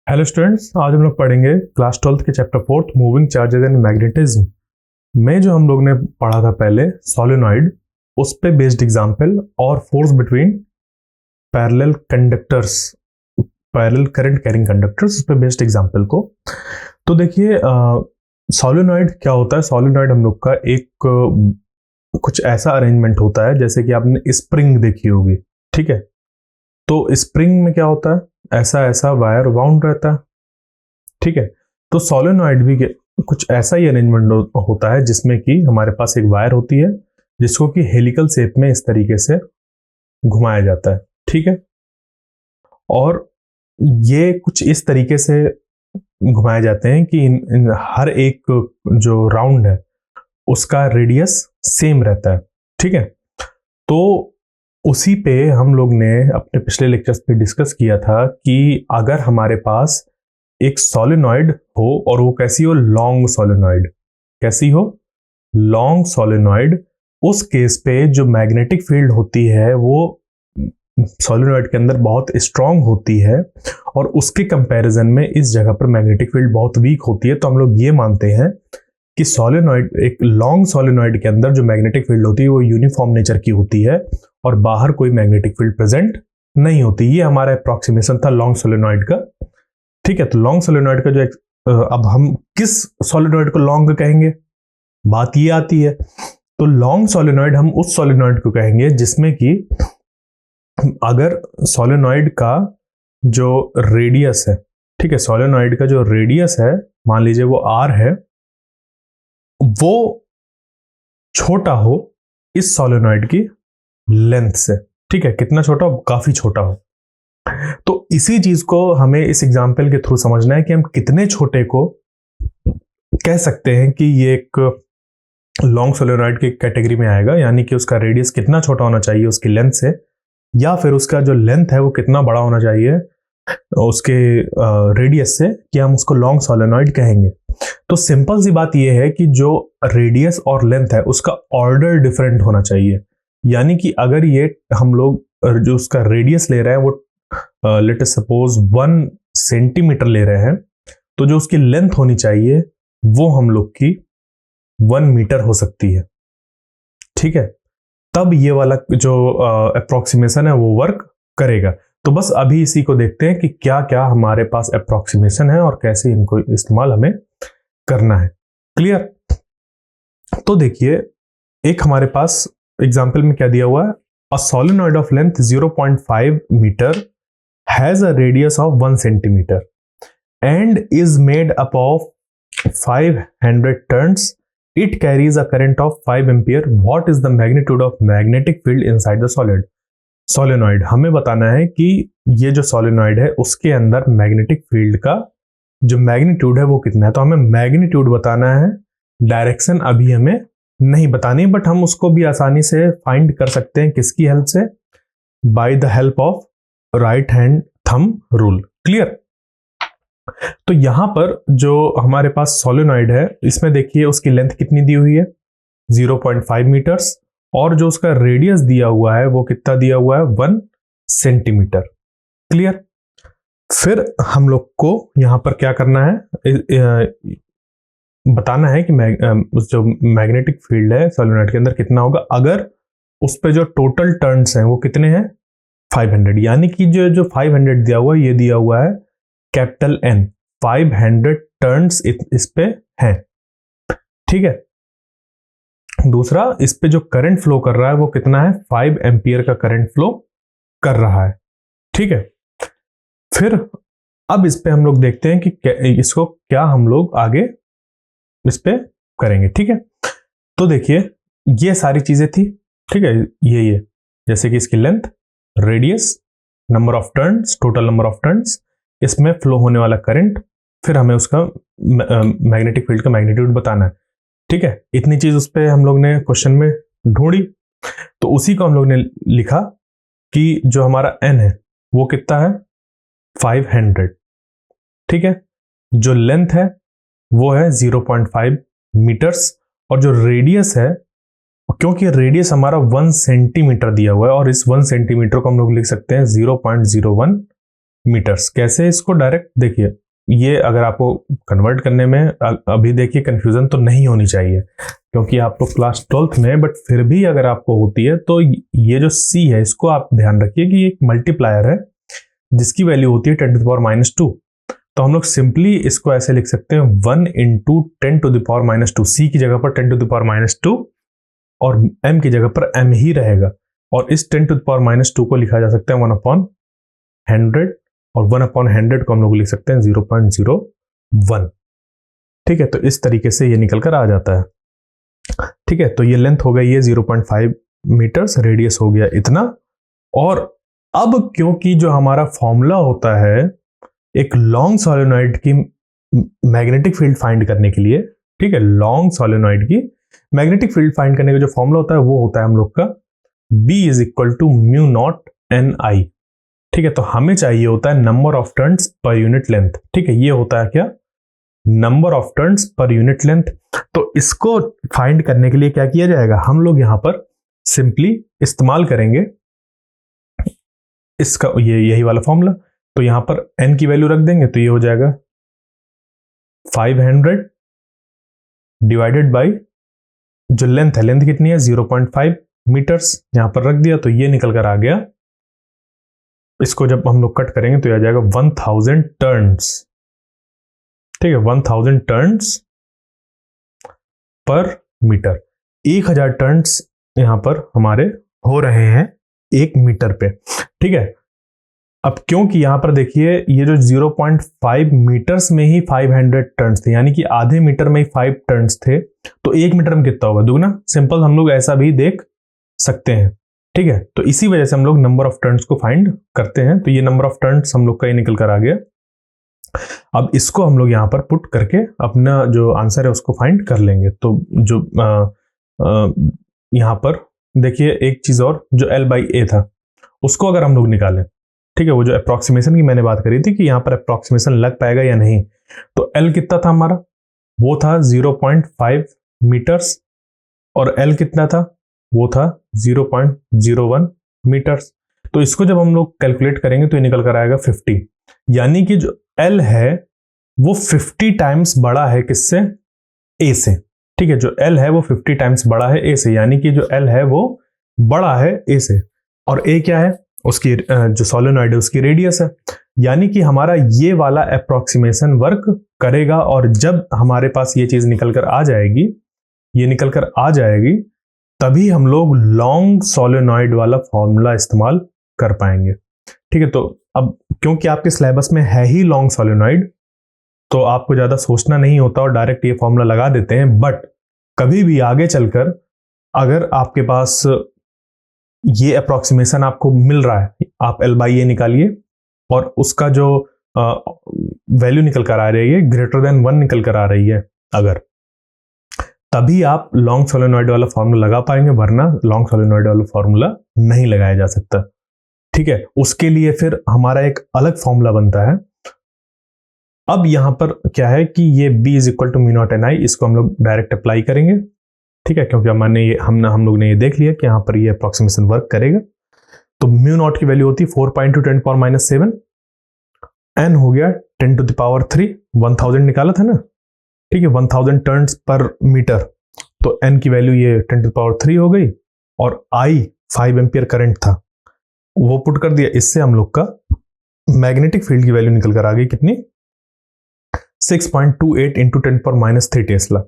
Hello students, आज हम लोग पढ़ेंगे क्लास 12th के chapter 4th moving charges and magnetism में जो हम लोग ने पढ़ा था पहले सोलेनॉइड, उस पे बेस्ड एग्जांपल और force between parallel conductors, parallel current carrying conductors, उस पे बेस्ड एग्जांपल को। तो देखिए सोलेनॉइड क्या होता है। सोलेनॉइड हम लोग का एक कुछ ऐसा अरेंजमेंट होता है जैसे कि आपने स्प्रिंग देखी होगी, ठीक है। तो स्प्रिंग में क्या होता है, ऐसा ऐसा वायर वाउंड रहता है, ठीक है। तो सोलेनॉइड भी कुछ ऐसा ही अरेंजमेंट होता है जिसमें कि हमारे पास एक वायर होती है जिसको कि हेलिकल शेप में इस तरीके से घुमाया जाता है, ठीक है। और ये कुछ इस तरीके से घुमाए जाते हैं कि इन हर एक जो राउंड है उसका रेडियस सेम रहता है, ठीक है। तो उसी पे हम लोग ने अपने पिछले लेक्चर्स पे डिस्कस किया था कि अगर हमारे पास एक सोलेनॉइड हो और वो कैसी हो, लॉन्ग सोलेनॉइड, कैसी हो, लॉन्ग सोलेनॉइड, उस केस पे जो मैग्नेटिक फील्ड होती है वो सोलेनॉइड के अंदर बहुत स्ट्रांग होती है और उसके कंपैरिजन में इस जगह पर मैग्नेटिक फील्ड बहुत वीक होती है। तो हम लोग ये मानते हैं कि सोलेनॉइड, एक लॉन्ग सोलेनॉइड के अंदर जो मैग्नेटिक फील्ड होती है वो यूनिफॉर्म नेचर की होती है और बाहर कोई मैग्नेटिक फील्ड प्रेजेंट नहीं होती। ये हमारा अप्रोक्सीमेशन था लॉन्ग सोलेनॉइड का, ठीक है। तो लॉन्ग सोलेनॉइड का जो अब हम किस सोलेनॉइड को लॉन्ग कहेंगे, बात ये आती है। तो लॉन्ग सोलेनॉइड हम उस सोलेनॉइड को कहेंगे जिसमें कि अगर सोलेनॉइड का जो रेडियस है, ठीक है, सोलेनॉइड का जो रेडियस है, मान लीजिए वो आर है, वो छोटा हो इस सोलेनॉइड की लेंथ से, ठीक है। कितना छोटा हो, काफी छोटा हो। तो इसी चीज को हमें इस एग्जांपल के थ्रू समझना है कि हम कितने छोटे को कह सकते हैं कि ये एक लॉन्ग सोलेनॉइड की कैटेगरी में आएगा, यानी कि उसका रेडियस कितना छोटा होना चाहिए उसकी लेंथ से, या फिर उसका जो लेंथ है वो कितना बड़ा होना चाहिए उसके रेडियस से, कि हम उसको लॉन्ग सोलेनॉइड कहेंगे। तो सिंपल सी बात यह है कि जो रेडियस और लेंथ है उसका ऑर्डर डिफरेंट होना चाहिए। यानी कि अगर ये हम लोग जो उसका रेडियस ले रहे हैं वो लेट अस सपोज 1 सेंटीमीटर ले रहे हैं, तो जो उसकी लेंथ होनी चाहिए वो हम लोग की 1 मीटर हो सकती है, ठीक है। तब ये वाला जो अप्रोक्सीमेशन है वो वर्क करेगा। तो बस अभी इसी को देखते हैं कि क्या क्या हमारे पास अप्रोक्सीमेशन है और कैसे इनको इस्तेमाल हमें करना है। क्लियर। तो देखिए एक हमारे पास एग्जांपल में क्या दिया हुआ है, a solenoid of length 0.5 metre has a radius of 1 centimetre and is made up of 500 turns, it carries a current of 5 ampere. What is the magnitude of magnetic field inside the solenoid? हमें बताना है कि ये जो solenoid है उसके अंदर magnetic field का जो मैग्नीट्यूड है वो कितना है। तो हमें मैग्नीट्यूड बताना है, डायरेक्शन अभी हमें नहीं बतानी, बट हम उसको भी आसानी से फाइंड कर सकते हैं किसकी हेल्प से, by the help of right hand thumb rule. Clear. तो यहां पर जो हमारे पास सोलेनॉइड है इसमें देखिए उसकी लेंथ कितनी दी हुई है, 0.5 मीटर्स, और जो उसका रेडियस दिया हुआ है वो कितना दिया हुआ है, 1 सेंटीमीटर। क्लियर। फिर हम लोग को यहां पर क्या करना है, बताना है कि जो मैग्नेटिक फील्ड है सोलेनॉइड के अंदर कितना होगा अगर उस पर जो टोटल टर्न्स हैं वो कितने हैं, 500। यानी कि जो 500 दिया हुआ है ये दिया हुआ है कैपिटल N, 500 टर्न्स इस पे हैं, ठीक है। दूसरा, इस पे जो करंट फ्लो कर रहा है वो कितना है, 5 एम्पियर का करंट फ्लो कर रहा है, ठीक है। फिर अब इस पे हम लोग देखते हैं कि इसको क्या हम लोग आगे इस पे करेंगे, ठीक है। तो देखिए ये सारी चीजें थी, ठीक है। ये जैसे कि इसकी length, radius, number of turns, total number of turns, इसमें फ्लो होने वाला करंट, फिर हमें उसका मैग्नेटिक फील्ड का मैग्नीट्यूड बताना है, ठीक है। इतनी चीज उस पर हम लोग ने क्वेश्चन में ढूंढी, तो उसी को हम लोग ने लिखा कि जो हमारा N है वो कितना है, 500, ठीक है। जो लेंथ है वो है 0.5 मीटर्स, और जो रेडियस है, क्योंकि रेडियस हमारा 1 सेंटीमीटर दिया हुआ है और इस 1 सेंटीमीटर को हम लोग लिख सकते हैं 0.01 मीटर्स। कैसे इसको डायरेक्ट देखिए, ये अगर आपको कन्वर्ट करने में अभी देखिए कंफ्यूजन तो नहीं होनी चाहिए क्योंकि आप तो क्लास 12th में, बट फिर भी अगर आपको होती है तो ये जो c है इसको आप ध्यान रखिए कि एक मल्टीप्लायर है जिसकी वैल्यू होती है 10⁻²। तो हम लोग सिंपली इसको ऐसे लिख सकते हैं 1 इंटू 10⁻²। c की जगह पर 10⁻² और m की जगह पर m ही रहेगा, और इस 10⁻² को लिखा जा सकता है 1/100, और 1/100 को हम लोग लिख सकते हैं 0.01। ठीक है, तो इस तरीके से ये निकल कर आ जाता है। ठीक है, तो ये लेंथ हो गई है 0.5 मीटर्स, रेडियस हो गया इतना। और अब क्योंकि जो हमारा फॉर्मूला होता है एक लॉन्ग सोलेनॉइड की मैग्नेटिक फील्ड फाइंड करने के लिए, ठीक है, लॉन्ग सोलेनॉइड की मैग्नेटिक फील्ड फाइंड करने का जो फॉर्मूला होता है वो होता है हम लोग का B = μ0Ni। ठीक है, तो हमें चाहिए होता है number of turns per unit length. ठीक है, ये होता है क्या, number of turns per unit length. तो इसको फाइंड करने के लिए क्या किया जाएगा, हम लोग यहां पर सिंपली इस्तेमाल करेंगे इसका यही वाला फॉर्मूला। तो यहां पर n की वैल्यू रख देंगे तो ये हो जाएगा 500 डिवाइडेड बाई जो लेंथ है, लेंथ कितनी है 0.5 मीटर्स, यहां पर रख दिया तो ये निकल कर आ गया। इसको जब हम लोग कट करेंगे तो ये आ जाएगा 1000 टर्न्स। ठीक है, 1000 टर्न्स पर मीटर, 1000 टर्न्स यहां पर हमारे हो रहे हैं 1 मीटर पे। ठीक है, अब क्योंकि यहां पर देखिए ये जो 0.5 मीटर्स में ही 500 टर्न्स थे, यानी कि आधे मीटर में ही 5 टर्न्स थे, तो 1 मीटर में कितना होगा, दुगना। सिंपल हम लोग ऐसा भी देख सकते हैं। ठीक है, तो इसी वजह से हम लोग नंबर ऑफ टर्न्स को फाइंड करते हैं। तो ये नंबर ऑफ टर्न्स हम लोग का ही निकल कर आ गया। अब इसको हम लोग यहां पर पुट करके अपना जो आंसर है उसको फाइंड कर लेंगे। तो जो यहां पर देखिए एक चीज और, जो L/A था उसको अगर हम लोग निकालें, ठीक है, वो जो अप्रोक्सीमेशन की मैंने बात करी थी कि यहां पर अप्रोक्सीमेशन लग पाएगा या नहीं, तो L कितना था हमारा, वो था 0.5 मीटर्स, और L कितना था, वो था 0.01 मीटर्स। तो इसको जब हम लोग कैलकुलेट करेंगे तो ये निकल कर आएगा 50, यानी कि जो L है वो 50 टाइम्स बड़ा है किससे, A से। ठीक है, जो L है वो 50 टाइम्स बड़ा है A से, यानी कि जो L है वो बड़ा है A से, और A क्या है, उसकी जो सोलेनॉइड है उसकी रेडियस है, यानी कि हमारा ये वाला अप्रोक्सीमेशन वर्क करेगा। और जब हमारे पास ये चीज निकल कर आ जाएगी, ये निकल कर आ जाएगी, तभी हम लोग लॉन्ग सोलेनॉइड वाला फॉर्मूला इस्तेमाल कर पाएंगे। ठीक है, तो अब क्योंकि आपके सिलेबस में है ही लॉन्ग सोलेनॉइड, तो आपको ज्यादा सोचना नहीं होता और डायरेक्ट ये फॉर्मूला लगा देते हैं। बट कभी भी आगे चलकर अगर आपके पास ये अप्रोक्सीमेशन आपको मिल रहा है, आप L/A निकालिए और उसका जो वैल्यू निकल कर आ रही है >1 निकल कर आ रही है अगर, तभी आप लॉन्ग सोलेनॉइड वाला फॉर्मूला लगा पाएंगे, वरना लॉन्ग सोलेनॉइड वाला फॉर्मूला नहीं लगाया जा सकता। ठीक है, उसके लिए फिर हमारा एक अलग फॉर्मूला बनता है। अब यहां पर क्या है कि ये B = μ0Ni, इसको हम लोग डायरेक्ट अप्लाई करेंगे। ठीक है, क्योंकि हम लोग ने ये देख लिया कि यहाँ पर ये अप्रोक्सीमेशन वर्क करेगा। तो μ0 की वैल्यू होती है 4.2 × 10⁻⁷, n हो गया 10⁻3, 1000 निकाला था ना। ठीक है, 1000 टर्न्स पर मीटर, तो n की वैल्यू ये 10⁻3 हो गई, और I 5 एम्पियर करंट था वो पुट कर दिया। इससे हम लोग का मैग्नेटिक फील्ड की वैल्यू निकल कर आ गई कितनी, 6.28 × 10⁻³ टेस्ला।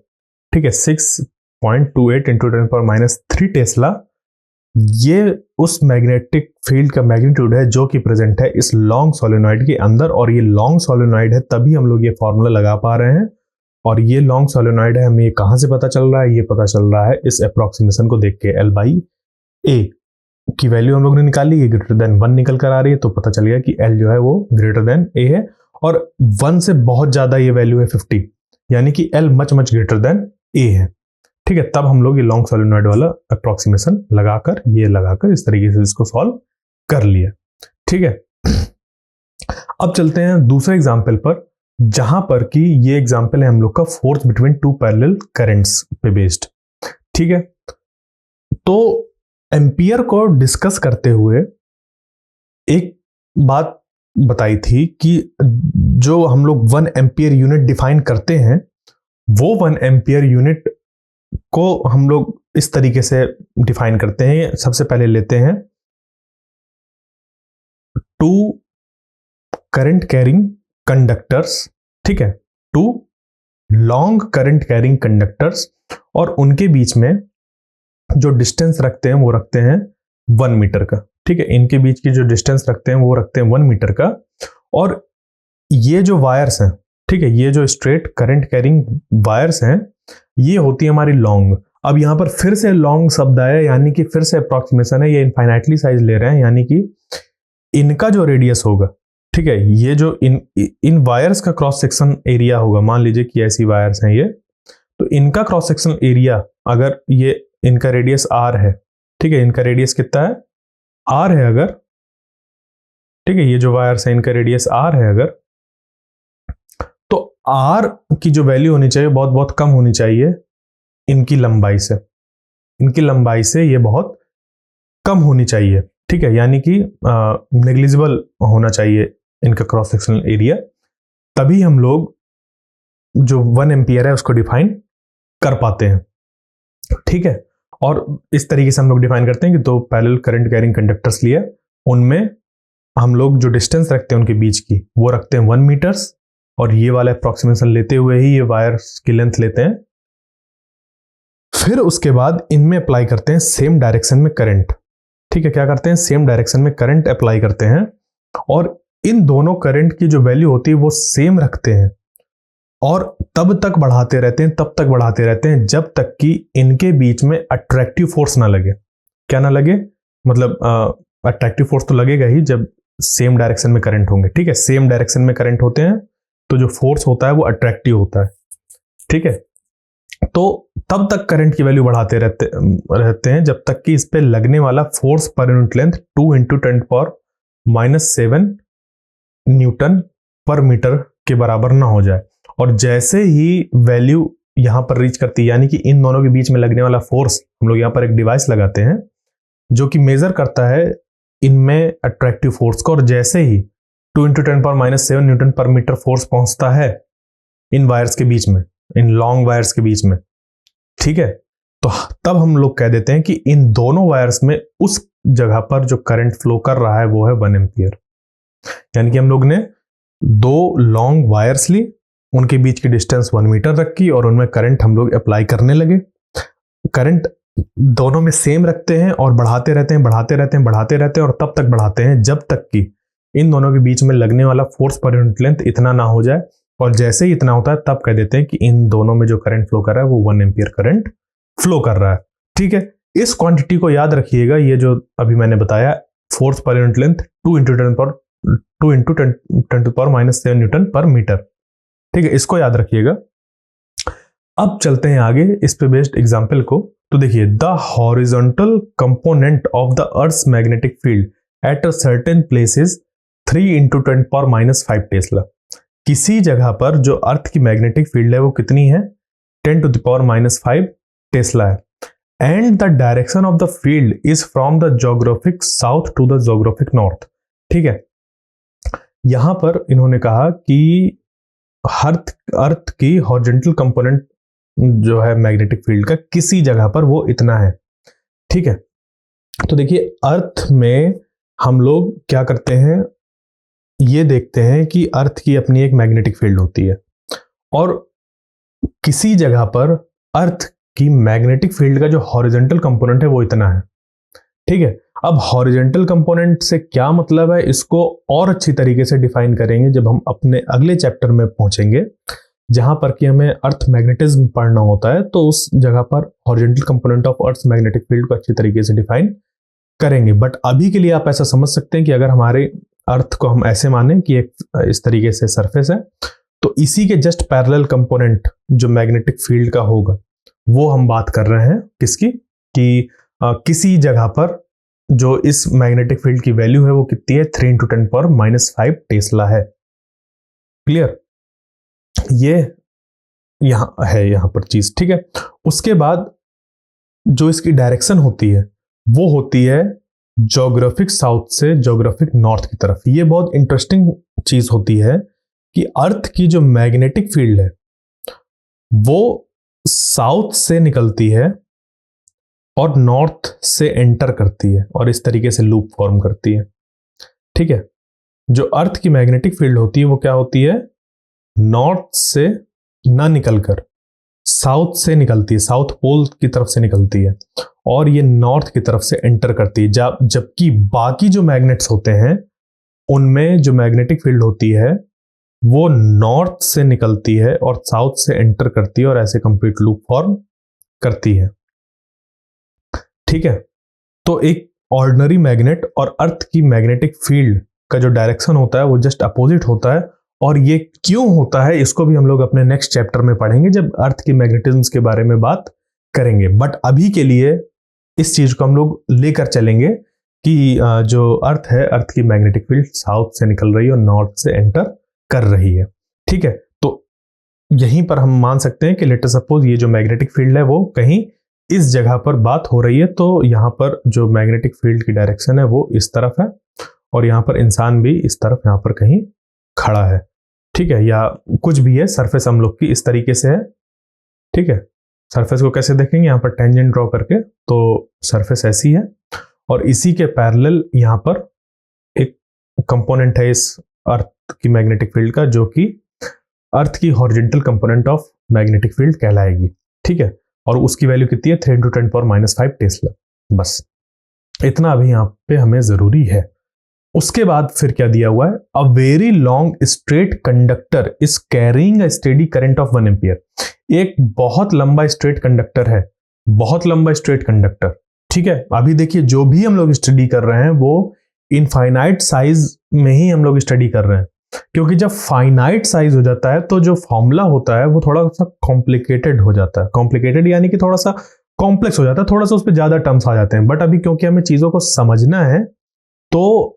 ठीक है, 6.28 × 10⁻³ टेस्ला, ये उस मैग्नेटिक फील्ड का मैग्नीट्यूड है जो कि प्रेजेंट है इस लॉन्ग सोलेनॉइड के अंदर। और ये लॉन्ग सोलेनॉइड है, तभी हम लोग ये फॉर्मूला लगा पा रहे हैं। और ये लॉन्ग सोलेनॉइड है, हमें ये कहां से पता चल रहा है, ये पता चल रहा है इस अप्रोक्सीमेशन को देख के। L/A की वैल्यू हम लोग ने निकाली, ये >1 निकल कर आ रही है, तो पता चल गया कि L जो है वो >A है, और 1 से बहुत ज्यादा ये वैल्यू है 50, यानी कि L मच >A है। ठीक है, तब हम लोग ये लॉन्ग सोलेनॉइड वाला अप्रोक्सीमेशन लगाकर इस तरीके से इसको सॉल्व कर लिया। ठीक है, अब चलते हैं दूसरे एग्जाम्पल पर, जहां पर कि ये एग्जाम्पल है हम लोग का फोर्स बिटवीन 2 पैरेलल करंट्स पे बेस्ड। ठीक है, तो एम्पियर को डिस्कस करते हुए एक बात बताई थी कि जो हम लोग 1 एम्पियर यूनिट डिफाइन करते हैं, वो 1 एम्पियर यूनिट को हम लोग इस तरीके से डिफाइन करते हैं। सबसे पहले लेते हैं 2 करंट कैरिंग कंडक्टर्स, ठीक है, 2 लॉन्ग करंट कैरिंग कंडक्टर्स, और उनके बीच में जो डिस्टेंस रखते हैं वो रखते हैं 1 मीटर का, ठीक है। इनके बीच की जो डिस्टेंस रखते हैं वो रखते हैं 1 मीटर का। और ये जो वायर्स हैं, ठीक है, ये जो स्ट्रेट करंट कैरिंग वायर्स हैं, ये होती है हमारी लॉन्ग। अब यहां पर फिर से लॉन्ग शब्द आया, यानी कि फिर से अप्रोक्सीमेशन है, ये इनफाइनाइटली साइज ले रहे हैं, यानी कि इनका जो रेडियस होगा, ठीक है, ये जो इन वायर्स का क्रॉस सेक्शन एरिया होगा, मान लीजिए कि ऐसी वायर्स हैं ये, तो इनका क्रॉस सेक्शन एरिया, अगर ये इनका रेडियस r है, ठीक है, इनका रेडियस कितना है, r है अगर, ठीक है, ये जो वायर्स है इनका रेडियस r है अगर, तो r की जो वैल्यू होनी चाहिए बहुत बहुत कम होनी चाहिए इनकी लंबाई से, इनकी लंबाई से ये बहुत कम होनी चाहिए, ठीक है, यानी कि नेग्लिजिबल होना चाहिए इनका क्रॉस सेक्शनल एरिया। तभी हम लोग जो 1 एम्पियर है उसको डिफाइन कर पाते हैं, ठीक है। और इस तरीके से हम लोग डिफाइन करते हैं कि 2 पैरेलल करंट कैरिंग कंडक्टर्स लिए, उनमें हम लोग जो डिस्टेंस रखते हैं उनके बीच की वो रखते हैं 1 मीटर्स, और ये वाला अप्रोक्सीमेशन लेते हुए ही ये वायर्स की लेंथ लेते हैं। फिर उसके बाद इनमें अप्लाई करते हैं सेम डायरेक्शन में करंट, ठीक है, क्या करते हैं, सेम डायरेक्शन में करंट अप्लाई करते हैं, और इन दोनों करंट की जो वैल्यू होती है वो सेम रखते हैं, और तब तक बढ़ाते रहते हैं, तब तक बढ़ाते रहते हैं जब तक कि इनके बीच में अट्रैक्टिव फोर्स ना लगे। क्या ना लगे, मतलब अट्रैक्टिव फोर्स तो लगेगा ही जब सेम डायरेक्शन में करंट होंगे, ठीक है, सेम डायरेक्शन में करंट होते हैं तो जो फोर्स होता है वो अट्रैक्टिव होता है, ठीक है। तो तब तक करंट की वैल्यू बढ़ाते रहते हैं जब तक कि इस पे लगने वाला force per unit length 2 × 10⁻⁷ Newton पर मीटर के बराबर ना हो जाए। और जैसे ही वैल्यू यहां पर रीच करती है, यानी कि इन दोनों के बीच में लगने वाला फोर्स, हम लोग यहां पर एक डिवाइस लगाते हैं जो कि मेजर करता है इनमें अट्रैक्टिव फोर्स को, और जैसे ही 2 × 10⁻⁷ न्यूटन पर मीटर फोर्स पहुंचता है इन वायर्स के बीच में, इन लॉन्ग वायर्स के बीच में, ठीक है, तो तब हम लोग कह देते हैं कि इन दोनों वायर्स में उस जगह पर जो करंट फ्लो कर रहा है वो है 1 एम्पियर। यानी कि हम लोग ने 2 लॉन्ग वायर्स ली, उनके बीच की डिस्टेंस 1 मीटर रखी, और उनमें करंट हम लोग अप्लाई करने लगे। करंट दोनों में सेम रखते हैं और बढ़ाते रहते हैं, बढ़ाते रहते हैं, बढ़ाते रहते हैं, और तब तक बढ़ाते हैं जब तक कि इन दोनों के बीच में लगने वाला फोर्स पर यूनिट लेंथ इतना ना हो जाए। और जैसे ही इतना होता है तब कह देते हैं कि इन दोनों में जो करंट फ्लो कर रहा है वो 1 एम्पियर करंट फ्लो कर रहा है, ठीक है। इस क्वांटिटी को याद रखिएगा, ये जो अभी मैंने बताया, force per unit length 2 × 10⁻⁷ Newton पर मीटर, ठीक है, इसको याद रखिएगा। अब चलते हैं आगे इस पे बेस्ड एग्जांपल को। तो देखिए, the horizontal component of the earth's magnetic field at a certain place is 3 × 10⁻⁵ tesla. किसी जगह पर जो अर्थ की मैग्नेटिक फील्ड है वो कितनी है, 10⁻⁵ टेस्ला है। And the direction of the field is from the geographic south to the geographic north, ठीक है। यहां पर इन्होंने कहा कि अर्थ की हॉरिजॉन्टल कंपोनेंट जो है मैग्नेटिक फील्ड का किसी जगह पर वो इतना है, ठीक है। तो देखिए, अर्थ में हम लोग क्या करते हैं, ये देखते हैं कि अर्थ की अपनी एक मैग्नेटिक फील्ड होती है, और किसी जगह पर अर्थ की मैग्नेटिक फील्ड का जो हॉरिजॉन्टल कंपोनेंट है वो इतना है, ठीक है। अब हॉरिजॉन्टल कंपोनेंट से क्या मतलब है, इसको और अच्छी तरीके से डिफाइन करेंगे जब हम अपने अगले चैप्टर में पहुंचेंगे, जहां पर कि हमें अर्थ मैग्नेटिज्म पढ़ना होता है। तो उस जगह पर horizontal component of earth magnetic field को अच्छी तरीके से डिफाइन करेंगे। बट अभी के लिए आप ऐसा समझ सकते हैं कि अगर हमारे अर्थ को हम ऐसे माने कि एक इस तरीके से सरफेस है, तो इसी के जस्ट पैरेलल कंपोनेंट जो मैग्नेटिक फील्ड का होगा वो हम बात कर रहे हैं किसकी, कि किसी जगह पर जो इस मैग्नेटिक फील्ड की वैल्यू है वो कितनी है, 3 × 10⁻⁵ टेस्ला है। क्लियर, ये यहां है, यहां पर चीज, ठीक है। उसके बाद जो इसकी डायरेक्शन होती है वो होती है ज्योग्राफिक साउथ से ज्योग्राफिक नॉर्थ की तरफ। ये बहुत इंटरेस्टिंग चीज होती है कि अर्थ की जो मैग्नेटिक फील्ड है वो साउथ से निकलती है और नॉर्थ से एंटर करती है और इस तरीके से लूप फॉर्म करती है। ठीक है, जो अर्थ की मैग्नेटिक फील्ड होती है वो क्या होती है, नॉर्थ से ना निकलकर साउथ से निकलती है, साउथ पोल की तरफ से निकलती है और ये नॉर्थ की तरफ से एंटर करती है। जबकि बाकी जो मैग्नेट्स होते हैं उनमें जो मैग्नेटिक फील्ड होती है वो नॉर्थ से निकलती है और साउथ से एंटर करती है और ऐसे कंप्लीट लूप फॉर्म करती है। ठीक है, तो एक ऑर्डिनरी मैग्नेट और अर्थ की मैग्नेटिक फील्ड का जो डायरेक्शन होता है वो जस्ट अपोजिट होता है। और ये क्यों होता है इसको भी हम लोग अपने नेक्स्ट चैप्टर में पढ़ेंगे जब अर्थ की मैग्नेटिज्म के बारे में बात करेंगे। बट अभी के लिए इस चीज को हम लोग लेकर चलेंगे कि जो अर्थ है, अर्थ की मैग्नेटिक फील्ड साउथ से निकल रही है और नॉर्थ से एंटर कर रही है। ठीक है, तो यहीं पर हम मान सकते हैं कि लेट अस सपोज ये जो मैग्नेटिक फील्ड है वो कहीं इस जगह पर बात हो रही है, तो यहाँ पर जो मैग्नेटिक फील्ड की डायरेक्शन है वो इस तरफ है और यहाँ पर इंसान भी इस तरफ यहाँ पर कहीं खड़ा है। ठीक है, या कुछ भी है, सरफेस हम लोग की इस तरीके से है। ठीक है, सरफेस को कैसे देखेंगे, यहाँ पर टेंजेंट ड्रॉ करके, तो सरफेस ऐसी है और इसी के पैरेलल यहाँ पर एक कंपोनेंट है इस अर्थ की मैग्नेटिक फील्ड का जो कि अर्थ की horizontal component of magnetic field कहलाएगी। ठीक है, और उसकी वैल्यू कितनी है, 10 to 10⁻⁵ टेस्ला। बस इतना अभी यहाँ पे हमें जरूरी है। उसके बाद फिर क्या दिया हुआ है, a very long straight conductor is carrying a steady current of 1 ampere. एक बहुत लंबा स्ट्रेट कंडक्टर है, बहुत लंबा स्ट्रेट कंडक्टर। ठीक है, अभी देखिए जो भी हम लोग स्टडी कर रहे हैं वो इनफाइनाइट साइज में ही हम लोग स्टडी कर रहे हैं, क्योंकि जब फाइनाइट साइज हो जाता है तो जो फॉर्मूला होता है वो थोड़ा सा कॉम्प्लिकेटेड हो जाता है। कॉम्प्लिकेटेड यानी कि थोड़ा सा कॉम्प्लेक्स हो जाता है, थोड़ा सा उस पर ज्यादा टर्म्स आ जाते हैं। बट अभी क्योंकि हमें चीजों को समझना है तो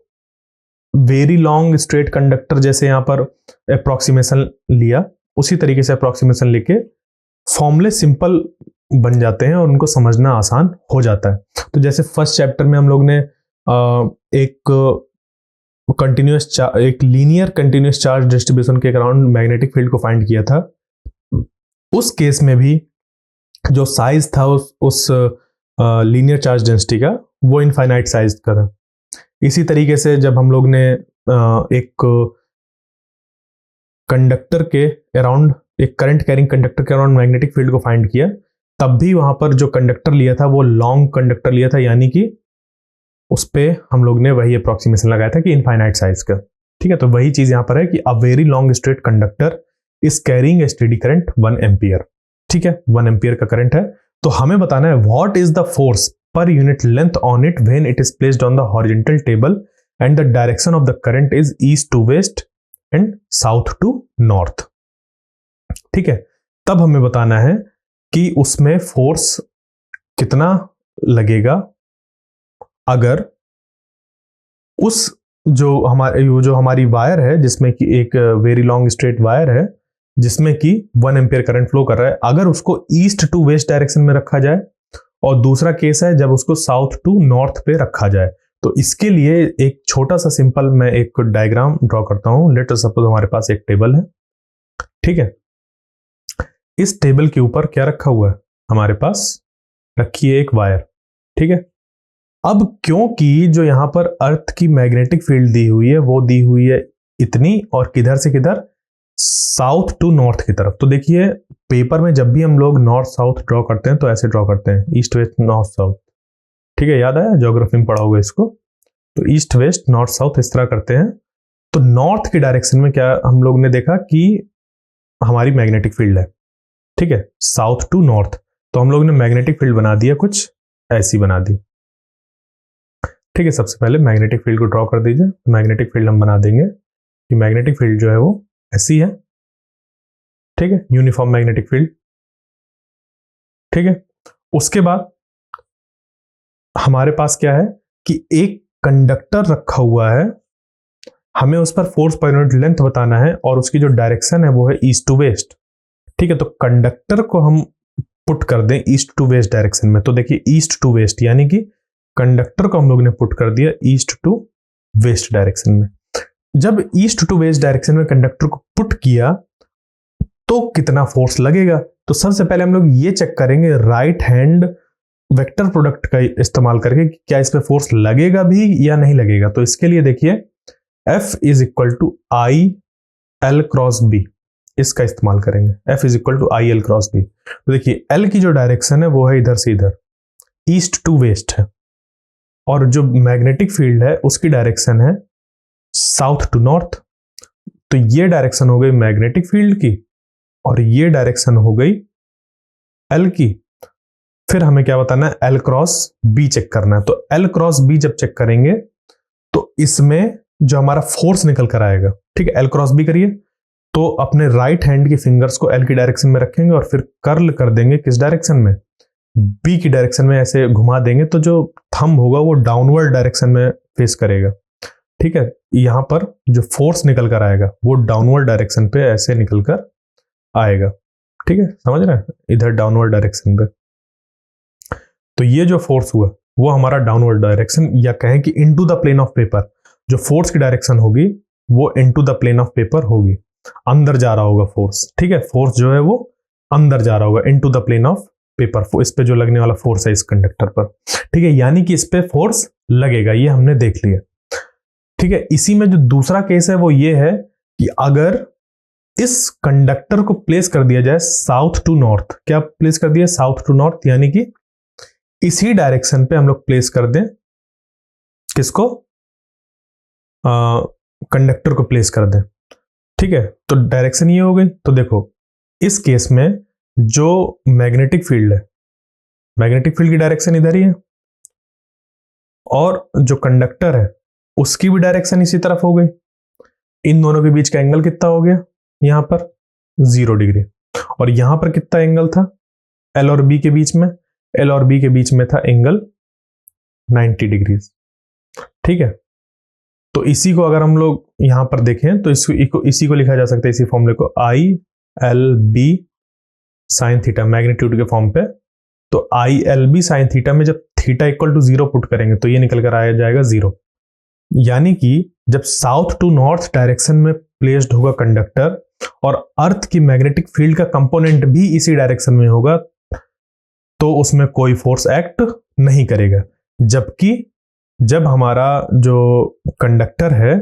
वेरी लॉन्ग स्ट्रेट कंडक्टर जैसे यहाँ पर अप्रोक्सीमेशन लिया, उसी तरीके से अप्रोक्सीमेशन लेके फॉर्मूले सिंपल बन जाते हैं और उनको समझना आसान हो जाता है। तो जैसे फर्स्ट चैप्टर में हम लोग ने एक लीनियर कंटिन्यूस चार्ज डिस्ट्रीब्यूशन के अराउंड मैग्नेटिक फील्ड को फाइंड किया था। उस केस में भी जो साइज था उस लीनियर चार्ज डेंसिटी का वो इनफाइनाइट साइज का था। इसी तरीके से जब हम लोग ने एक कंडक्टर के अराउंड, एक करंट कैरिंग कंडक्टर के अराउंड मैग्नेटिक फील्ड को फाइंड किया, तब भी वहां पर जो कंडक्टर लिया था वो लॉन्ग कंडक्टर लिया था, यानी कि उस पे हम लोग ने वही अप्रोक्सीमेशन लगाया था कि इनफाइनाइट साइज का। ठीक है, तो वही चीज यहां पर है कि a very long straight conductor is carrying a steady current 1 ampere. ठीक है, 1 एम्पियर का करंट है, तो हमें बताना है what is the force per unit length on it when it is placed on the horizontal table and the direction of the current is east to west and south to north। ठीक है, तब हमें बताना है कि उसमें force कितना लगेगा अगर उस जो हमारी वायर है, जिसमें कि एक वेरी लॉन्ग स्ट्रेट वायर है जिसमें कि 1 एम्पियर करंट फ्लो कर रहा है, अगर उसको ईस्ट टू वेस्ट डायरेक्शन में रखा जाए, और दूसरा केस है जब उसको साउथ टू नॉर्थ पे रखा जाए। तो इसके लिए एक छोटा सा सिंपल मैं एक डायग्राम ड्रॉ करता हूं। लेट अस सपोज हमारे पास एक टेबल है। ठीक है, इस टेबल के ऊपर क्या रखा हुआ है, हमारे पास रखी है एक वायर। ठीक है, अब क्योंकि जो यहां पर अर्थ की मैग्नेटिक फील्ड दी हुई है वो दी हुई है इतनी, और किधर से किधर, साउथ टू नॉर्थ की तरफ। तो देखिए पेपर में जब भी हम लोग नॉर्थ साउथ ड्रॉ करते हैं तो ऐसे ड्रॉ करते हैं, ईस्ट वेस्ट नॉर्थ साउथ। ठीक है, याद आया, ज्योग्राफी में पढ़ा होगा इसको। तो ईस्ट वेस्ट नॉर्थ साउथ इस तरह करते हैं। तो नॉर्थ की डायरेक्शन में क्या हम लोग ने देखा कि हमारी मैग्नेटिक फील्ड है। ठीक है, साउथ टू नॉर्थ, तो हम लोग ने मैग्नेटिक फील्ड बना दिया, कुछ ऐसी बना दी। ठीक है, सबसे पहले मैग्नेटिक फील्ड को ड्रॉ कर दीजिए। मैग्नेटिक फील्ड हम बना देंगे कि मैग्नेटिक फील्ड जो है वो ऐसी है। ठीक है, यूनिफॉर्म मैग्नेटिक फील्ड। ठीक है, उसके बाद हमारे पास क्या है कि एक कंडक्टर रखा हुआ है, हमें उस पर फोर्स पर यूनिट लेंथ बताना है और उसकी जो डायरेक्शन है वो है ईस्ट टू वेस्ट। ठीक है, तो कंडक्टर को हम पुट कर दें ईस्ट टू वेस्ट डायरेक्शन में। तो देखिए ईस्ट टू वेस्ट यानी कि कंडक्टर को हम लोग ने पुट कर दिया ईस्ट टू वेस्ट डायरेक्शन में। जब ईस्ट टू वेस्ट डायरेक्शन में कंडक्टर को पुट किया तो कितना फोर्स लगेगा, तो सबसे पहले हम लोग ये चेक करेंगे राइट हैंड वेक्टर प्रोडक्ट का इस्तेमाल करके कि क्या इस पे फोर्स लगेगा भी या नहीं लगेगा। तो इसके लिए देखिए F is equal to I l cross b, इसका इस्तेमाल करेंगे। F is equal to I l cross b. तो देखिए L की जो डायरेक्शन है वो है इधर से इधर, ईस्ट टू वेस्ट है, और जो मैग्नेटिक फील्ड है उसकी डायरेक्शन है साउथ टू नॉर्थ। तो ये डायरेक्शन हो गई मैग्नेटिक फील्ड की और ये डायरेक्शन हो गई L की। फिर हमें क्या बताना है, L क्रॉस B चेक करना है। तो L क्रॉस B जब चेक करेंगे तो इसमें जो हमारा फोर्स निकल कर आएगा, ठीक है, L क्रॉस B करिए, तो अपने राइट हैंड की फिंगर्स को L की डायरेक्शन में रखेंगे और फिर कर्ल कर देंगे किस डायरेक्शन में, B की डायरेक्शन में ऐसे घुमा देंगे, तो जो थंब होगा वो डाउनवर्ड डायरेक्शन में फेस करेगा। ठीक है, यहां पर जो फोर्स निकल कर आएगा वो डाउनवर्ड डायरेक्शन पे ऐसे निकल कर आएगा। ठीक है, समझ रहे हैं, इधर डाउनवर्ड डायरेक्शन पे। तो ये जो फोर्स हुआ वो हमारा डाउनवर्ड डायरेक्शन, या कहें कि into the plane of paper, जो फोर्स की डायरेक्शन होगी वो into the plane of paper होगी, अंदर जा रहा होगा फोर्स। ठीक है, फोर्स जो है वो अंदर जा रहा होगा into the plane of paper. इस पे जो लगने वाला फोर्स है इस कंडक्टर पर, ठीक है, यानी कि इस पे फोर्स लगेगा, ये हमने देख लिया। ठीक है, इसी में जो दूसरा केस है वो ये है कि अगर इस कंडक्टर को प्लेस कर दिया जाए साउथ टू नॉर्थ, क्या प्लेस कर दिया साउथ टू नॉर्थ, यानी कि इसी डायरेक्शन पे हम लोग प्लेस कर दें किसको, कंडक्टर को प्लेस कर दें। ठीक है, तो डायरेक्शन ये हो गई। तो देखो इस केस में जो मैग्नेटिक फील्ड है, मैग्नेटिक फील्ड की डायरेक्शन इधर ही है, और जो कंडक्टर है उसकी भी डायरेक्शन इसी तरफ हो गई। इन दोनों के बीच का एंगल कितना हो गया, यहां पर 0 डिग्री, और यहां पर कितना एंगल था L और B के बीच में, L और B के बीच में था एंगल 90 डिग्री। ठीक है, तो इसी को अगर हम लोग यहां पर देखें तो इसी को लिखा जा सकता है, इसी फॉर्मूले को, I L B sine theta, magnitude के फॉर्म पे। तो I L B sine theta में जब थीटा इक्वल टू 0 पुट करेंगे तो ये निकल कर आया जाएगा 0, यानी कि जब साउथ टू नॉर्थ डायरेक्शन में प्लेस्ड होगा कंडक्टर और अर्थ की मैग्नेटिक फील्ड का कंपोनेंट भी इसी डायरेक्शन में होगा, तो उसमें कोई फोर्स एक्ट नहीं करेगा। जबकि जब हमारा जो कंडक्टर है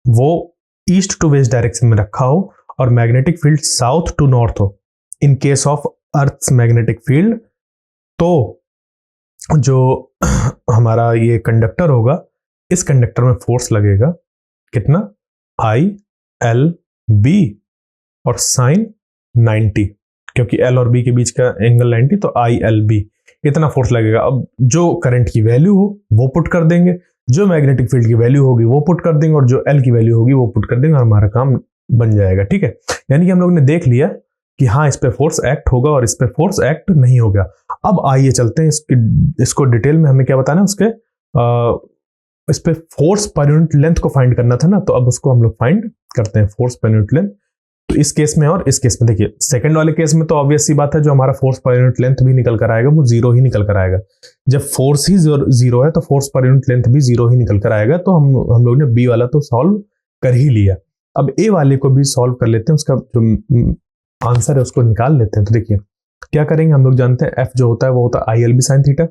वो ईस्ट टू वेस्ट डायरेक्शन में रखा हो और magnetic field south to north हो, in case of earth's magnetic field, तो जो हमारा ये कंडक्टर होगा, इस कंडक्टर में फोर्स लगेगा कितना, आई एल बी और साइन 90, क्योंकि L और B के बीच का एंगल 90, तो आई एल बी इतना फोर्स लगेगा। अब जो करंट की वैल्यू हो वो पुट कर देंगे, जो मैग्नेटिक फील्ड की वैल्यू होगी वो पुट कर देंगे, और जो L की वैल्यू होगी वो पुट कर देंगे, और हमारा काम बन जाएगा। ठीक है, यानी कि हम लोग ने देख लिया कि हाँ इस पे फोर्स एक्ट होगा और इस पे फोर्स एक्ट नहीं होगा। अब आइए चलते हैं इसको डिटेल में, हमें क्या बताना है उसके, इस पे फोर्स पर यूनिट लेंथ को फाइंड करना था ना, तो अब उसको हम लोग फाइंड करते हैं, फोर्स पर यूनिट लेंथ। तो इस केस में और इस केस में देखिए, सेकंड वाले केस में तो ऑब्वियस सी बात है, जो हमारा फोर्स पर यूनिट लेंथ भी निकल कर आएगा वो 0 ही निकल कर आएगा। जब फोर्स ही 0 है तो फोर्स पर यूनिट लेंथ भी 0 ही निकल कर आएगा। तो हम लोग ने बी वाला तो सॉल्व कर ही लिया, अब ए वाले को भी सॉल्व कर लेते हैं, उसका जो आंसर है उसको निकाल लेते हैं। तो देखिए क्या करेंगे, हम लोग जानते हैं एफ जो होता है वो होता है I L B sine theta.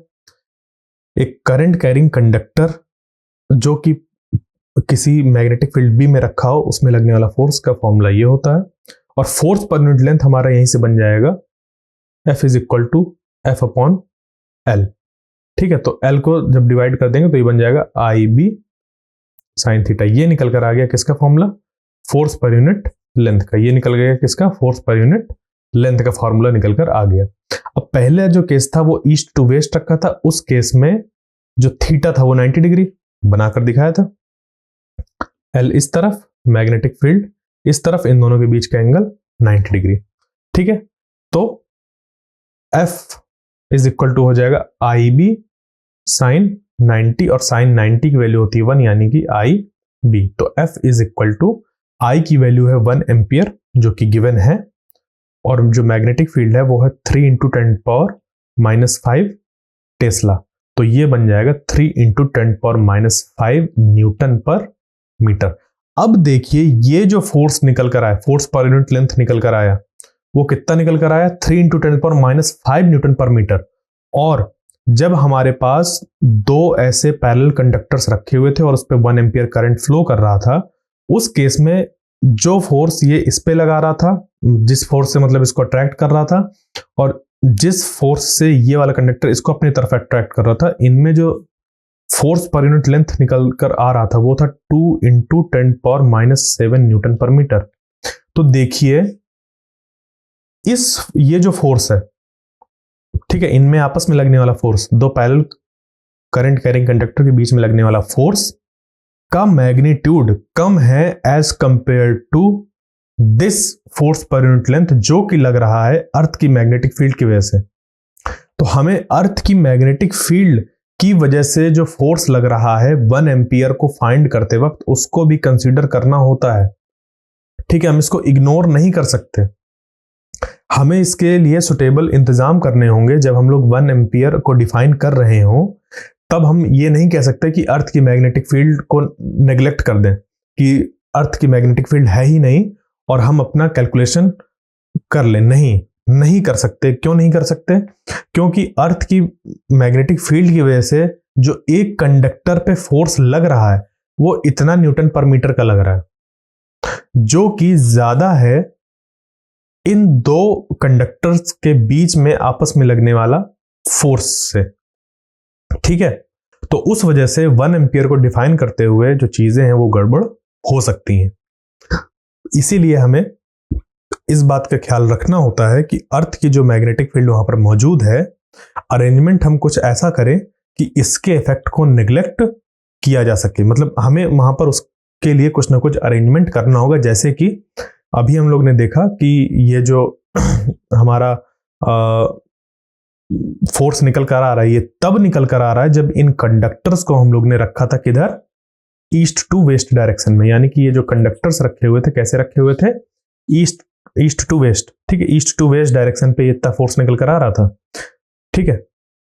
एक करंट कैरिंग कंडक्टर जो कि किसी मैग्नेटिक फील्ड बी में रखा हो, उसमें लगने वाला फोर्स का फॉर्मूला ये होता है, और फोर्स पर यूनिट लेंथ हमारा यहीं से बन जाएगा F is equal to F upon L. ठीक है, तो L को जब डिवाइड कर देंगे तो ये बन जाएगा आई बी साइन थीटा। ये निकल कर आ गया किसका formula, force per unit length का। ये निकल गया किसका, फोर्स पर यूनिट लेंथ का फॉर्मूला निकल कर आ गया। अब पहले जो केस था वो ईस्ट टू वेस्ट रखा था, उस केस में जो थीटा था वो 90 डिग्री बनाकर दिखाया था, L इस तरफ, मैग्नेटिक फील्ड इस तरफ, इन दोनों के बीच का एंगल 90 डिग्री। ठीक है, तो F इज इक्वल टू हो जाएगा आई बी साइन 90, और साइन 90 की वैल्यू होती है 1, यानी कि आई बी। तो F इज इक्वल टू आई की वैल्यू है 1 एम्पियर जो कि गिवन है, और जो मैग्नेटिक फील्ड है वो है 3 × 10⁻⁵ टेस्ला। तो ये बन जाएगा 3 × 10⁻⁵ न्यूटन पर मीटर। अब देखिए ये जो फोर्स निकल कर आया, फोर्स पर यूनिट लेंथ निकल कर आया, वो कितना निकल कर आया? 3 × 10⁻⁵ न्यूटन पर मीटर। और जब हमारे पास दो ऐसे पैरेलल कंडक्टर्स रखे हुए थे और उस पर 1 एम्पियर करंट फ्लो कर रहा था, उस केस में जो फोर्स ये इस पे लगा रहा था, जिस फोर्स से मतलब इसको अट्रैक्ट कर रहा था, और जिस फोर्स से ये वाला कंडक्टर इसको अपनी तरफ अट्रैक्ट कर रहा था, इनमें जो फोर्स पर यूनिट लेंथ निकल कर आ रहा था वो था 2 × 10⁻⁷ न्यूटन पर मीटर। तो देखिए ये जो फोर्स है, ठीक है, इनमें आपस में लगने वाला फोर्स, दो पैरेलल करंट कैरिंग कंडक्टर के बीच में लगने वाला फोर्स का मैग्नीट्यूड कम है as compare to this force per unit length जो कि लग रहा है अर्थ की मैग्नेटिक फील्ड की वजह से। तो हमें अर्थ की मैग्नेटिक फील्ड की वजह से जो फोर्स लग रहा है 1 एम्पियर को फाइंड करते वक्त उसको भी कंसीडर करना होता है, ठीक है, हम इसको इग्नोर नहीं कर सकते। हमें इसके लिए सुटेबल इंतजाम करने होंगे। जब हम लोग 1 एम्पियर को डिफाइन कर रहे हों तब हम ये नहीं कह सकते कि अर्थ की मैग्नेटिक फील्ड को नेग्लेक्ट कर दें कि अर्थ की मैग्नेटिक फील्ड है ही नहीं और हम अपना कैलकुलेशन कर लें। नहीं कर सकते। क्यों नहीं कर सकते? क्योंकि अर्थ की मैग्नेटिक फील्ड की वजह से जो एक कंडक्टर पे फोर्स लग रहा है वो इतना न्यूटन पर मीटर का लग रहा है, जो कि ज्यादा है इन दो कंडक्टर्स के बीच में आपस में लगने वाला फोर्स से, ठीक है। तो उस वजह से 1 एम्पियर को डिफाइन करते हुए जो चीजें हैं वो गड़बड़ हो सकती हैं। इसीलिए हमें इस बात का ख्याल रखना होता है कि अर्थ की जो मैग्नेटिक फील्ड वहां पर मौजूद है, अरेंजमेंट हम कुछ ऐसा करें कि इसके इफेक्ट को निगलेक्ट किया जा सके। मतलब हमें वहां पर उसके लिए कुछ ना कुछ अरेंजमेंट करना होगा। जैसे कि अभी हम लोग ने देखा कि ये जो हमारा फोर्स निकल कर आ रहा है, ये तब निकल कर आ रहा है जब इन कंडक्टर्स को हम लोग ने रखा था किधर? ईस्ट टू वेस्ट डायरेक्शन में। यानी कि ये जो कंडक्टर्स रखे हुए थे, कैसे रखे हुए थे? ईस्ट टू वेस्ट, ठीक है, ईस्ट टू वेस्ट डायरेक्शन पे ये इतना फोर्स निकल कर आ रहा था, ठीक है।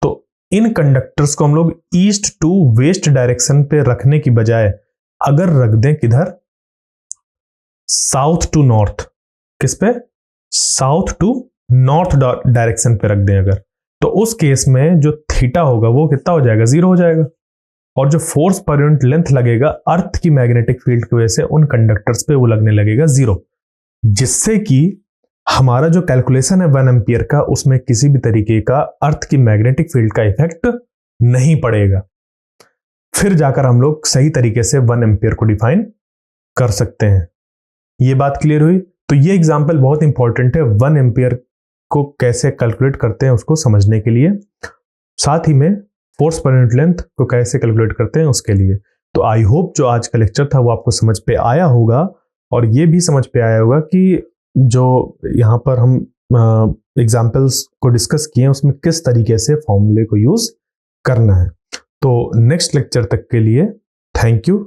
तो इन कंडक्टर्स को हम लोग ईस्ट टू वेस्ट डायरेक्शन पे रखने की बजाय अगर रख दें किधर? South to north. किस पे? साउथ टू नॉर्थ डायरेक्शन पे रख दें अगर, तो उस केस में जो थीटा होगा वो कितना हो जाएगा? 0 हो जाएगा। और जो फोर्स पर यूनिट लेंथ लगेगा अर्थ की मैग्नेटिक फील्ड की वजह से उन कंडक्टर्स पे वो लगने लगेगा 0, जिससे कि हमारा जो कैलकुलेशन है 1 एम्पियर का, उसमें किसी भी तरीके का अर्थ की मैग्नेटिक फील्ड का इफेक्ट नहीं पड़ेगा। फिर जाकर हम लोग सही तरीके से 1 एम्पियर को डिफाइन कर सकते हैं। ये बात क्लियर हुई? तो ये एग्जांपल बहुत इंपॉर्टेंट है 1 एम्पियर को कैसे कैलकुलेट करते हैं उसको समझने के लिए, साथ ही में फोर्स पर यूनिट लेंथ को कैसे कैलकुलेट करते हैं उसके लिए। तो आई होप जो आज का लेक्चर था वो आपको समझ पे आया होगा, और ये भी समझ पे आया होगा कि जो यहाँ पर हम एग्जाम्पल्स को डिस्कस किए हैं उसमें किस तरीके से फॉर्मूले को यूज करना है। तो नेक्स्ट लेक्चर तक के लिए थैंक यू।